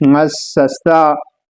ngas sasta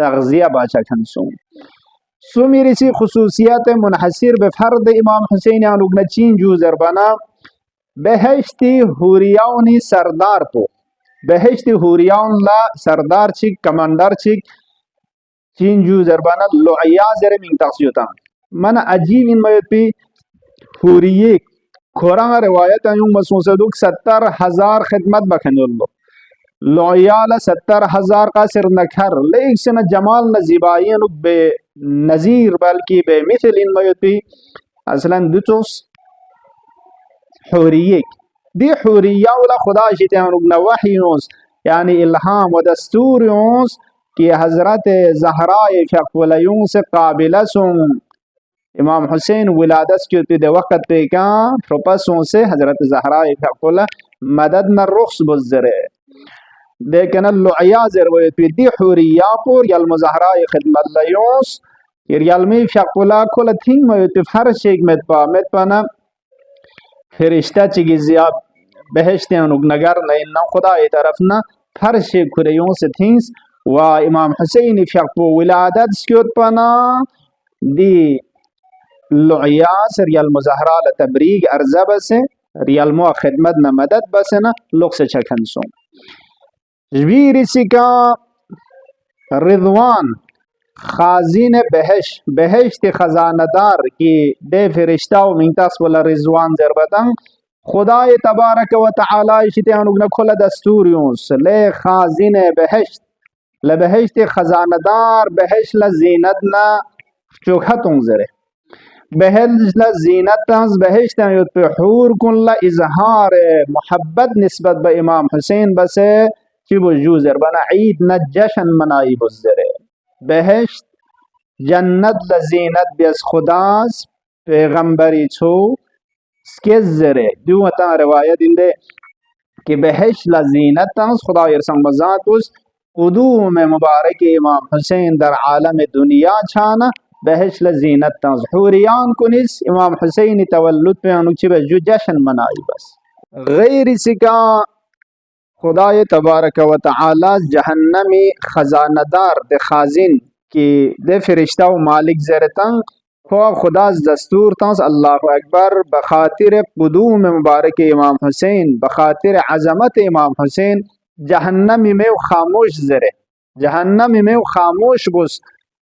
تغذیه باشه کنسون سو میرسی خصوصیت منحصر به فرد امام حسین آنوگنه چین جوزر بنا بهشتی هوریان سردار پو بهشتی هوریان لا سردار چیک کماندر چیک چین جوزر بنا لعیا زر من تقسیوتان من عجیب این مایت پی هوریه قرآن روایت ایون مسعود صدوق 70,000 خدمت بکنیلو لعیال 70,000 قصر نکر لیکن جمال نزیبایی به نظیر بلکه به مثل این مایتی اصلا دوتوس حوریه دی حوریه ولا خدا شیطان وحی نوس یعنی الهام و دستور یونس که حضرت زهرای فقولیون سے قابلہ سن امام حسین ولادت کے دے وقت پہ کا پروپسوں سے حضرت زہرای فقولہ مدد نہ رخص بزرے لیکن اللعیا زرویت پی دی حوریا پور یلم زہرای خدمت لیوس یلمی فقولہ کل تھنگ مویت پی فرش ایک مت پانا فرشتہ چگی زیاب بہشتے انوگ نگر نینا خدا ای طرف نا فرش ایک کریون سے تھنگس و امام حسین فقو ولادت سکیوت پانا دی لعیاس ریال مظاہرہ تبریگ ارزہ بسے ریال مو خدمت نہ مدد بسے نا لوگ سے چکن سو جبیر سکا رضوان خازین بہشت خزاندار کی دے فرشتہ و منتاس والا رضوان زربتن خدا تبارک و تعالی شتیانوگ نکھل دستوریونس لے خازین بہشت لبہشت خزاندار بہشت لزینتنا چوکھتوں زرے بهشت زینت تنز بهشت یوت به حور کن لا اظهار محبت نسبت به امام حسین بسه چی بجوزر بنا عید نجشن منایی بزره بهشت جنت لزینت بیز خداز پیغمبری چو سکیز زره دیوتا روایت اینده که بهشت لزینت تنز خدا ارسان بزاد اس قدوم مبارک امام حسین در عالم دنیا چانا بهش لزینت تنز حوریان کنیس امام حسین تولد پہ انوچی بس جو جشن منائی بس غیر سکا خدای تبارک و تعالی جہنمی خزاندار دے خازن کی دے فرشتہ و مالک زرتن خدا دستور تنز اللہ اکبر بخاطر قدوم مبارک امام حسین بخاطر عظمت امام حسین جہنمی میں خاموش زرے جہنمی میں خاموش بس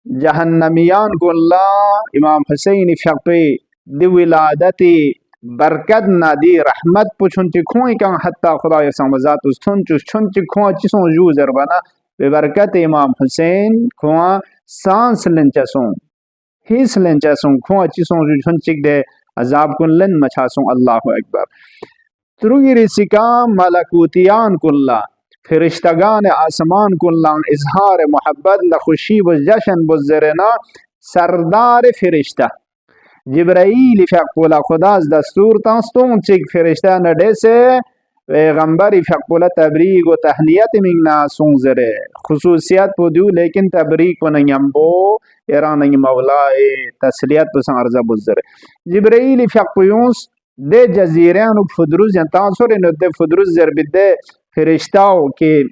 جہنمیان کو اللہ امام حسین فقی دی ولادتی برکت نا دی رحمت پچھنچی کھوئی کن حتی خدا سمزات اس چھنچی کھوئی چیسوں جو زربانا بے برکت امام حسین کھوئی سانس لنچسوں حیث لنچسوں کھوئی چیسوں جو چھنچک دے عذاب کن لن مچھاسوں اللہ اکبر تروگی رسکا ملکوتیان کو اللہ فرشتگان آسمان کلان اظہار محبت لخوشی و جشن بزرنا سردار فرشتہ جبرائیل فقولا خداز دستور تنستون چک فرشتہ نڈے سے پیغمبر فقولا تبریگ و تحنیت منگنا سنزرے خصوصیت پودیو لیکن تبریگ و ننگمبو ایران مولا تسلیت پسن عرضہ بزرے جبرائیل فقویونس دے جزیرین فدروز ینتانسور انو دے فدروز زربی دے فرشتاو که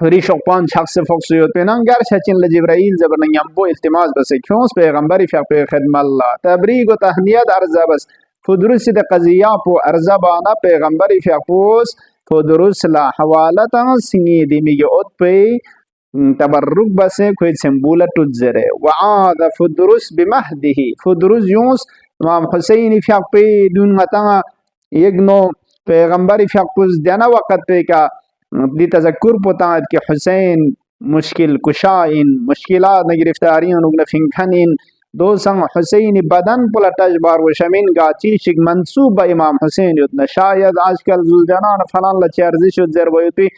خری شقپان شخص فقصیوت پینن گر شچین لجبرائیل زبرن یمبو التماس بس کیونس پیغمبری فقی خدم اللہ تبریگ و تحنیت ارزا بس فدرس ده قضیہ پو ارزا بانا پیغمبری فقوس فدرس لا حوالتا سنی دیمیگی ات پی تبرک بس کوئی سمبولہ تجزره وعاد فدرس بمهده فدرس یونس امام حسین فقی دون متا یک نو پیغمبر فقوز دینا وقت پہ کا دی تذکر پتاعت کہ حسین مشکل کشائن مشکلات نگرفتاریاں نگن فنکھنین دو سنگ حسین بدن پلا تجبار و شمین گا چیشک منصوب با امام حسین یتنا شاید آج کل زلجنان فلان لچی ارزش و زربیتی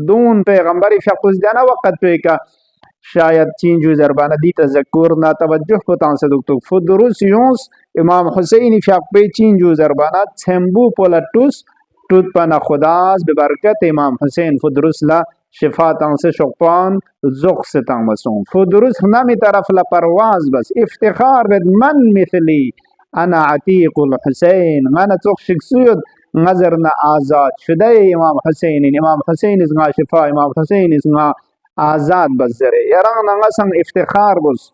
دون پیغمبر فقوز دینا وقت پہ کا شاید چینجو زربانہ دی تذکر نا توجہ کو تانسے دکتو فدروس یونس امام حسین فقی چینجو زربانہ چھمبو پولا ٹوت پانا خداز ببرکت امام حسین فدروس لا شفا تانسے شقپان زخ سے تانسون فدروس نمی طرف لا پرواز بس افتخار بد من مثلی انا عتیق الحسین من تخ شکسوید نظرنا آزاد شده امام حسین از شفا امام حسین از آزاد بزره يران نغسن افتخار بز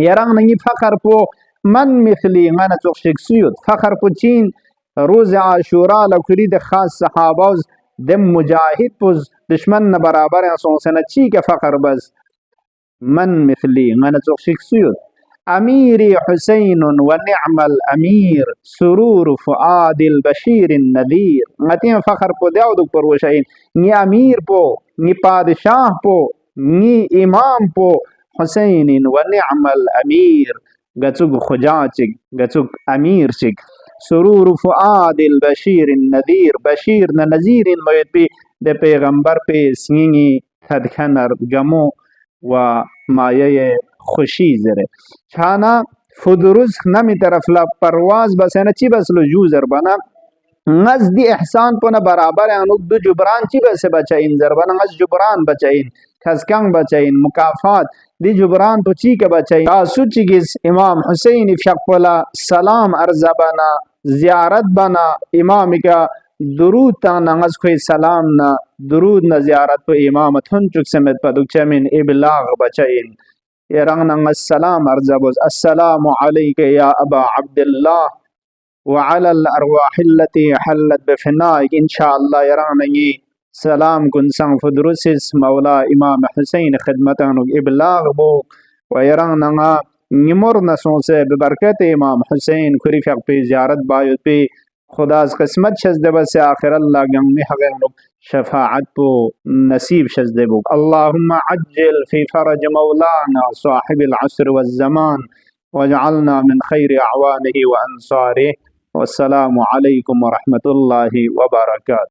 يران نگی فخر پو من مثلی غنا تخشک سیود فخر پو چین روز عاشورا لکرید خاص صحاباز دم مجاهد پوز دشمن برابر سونسنا چی که فخر بز من مثلی غنا تخشک سیود أميري حسين ونعم الأمير سرور فؤاد البشير النذير ngatiyan فخر پو دیو دو پر وشاین نی امیر پو نی پادشاہ پو نی امام پو حسين ونعم الأمير گچوگ خجا چگ گچوگ امیر چگ سرور فؤاد البشير النذير بشیر نذیر موید پی د پیغمبر پی سنگی تدکنر گمو و مایه خوشی زره چانا فدروز نمی طرف لا پرواز بسنه چی بس لو جوزر بنا نز دی احسان پنا برابر انو دو جبران چی بس بچاین زر بنا نز جبران بچاین کسکن بچاین مکافات دی جبران تو چی که بچاین تاسو چیگیز امام حسین فشق پلا سلام ارزا بنا زیارت بنا امامی که درود تا نغز کوئی سلام نا درود نا زیارت پا امام تن چک سمت پا دکچه من ابلاغ بچاین يرغنا السلام أرزبوز السلام عليك يا أبا عبد الله وعلى الأرواح التي حلت بفنائك إن شاء الله يرغنا سلام كن سان فدرسس مولا إمام حسين خدمتنا إبلاغ بو ويرغنا نمرنا سونسه ببركة إمام حسين كريفق في زيارت بايت في خداز قسمت شزده بس آخر الله گمنی حقیقت شفاعت بو نصیب شزده بو اللهم عجل في فرج مولانا صاحب العصر والزمان واجعلنا من خير أعوانه وأنصاره والسلام عليكم ورحمة الله وبركاته.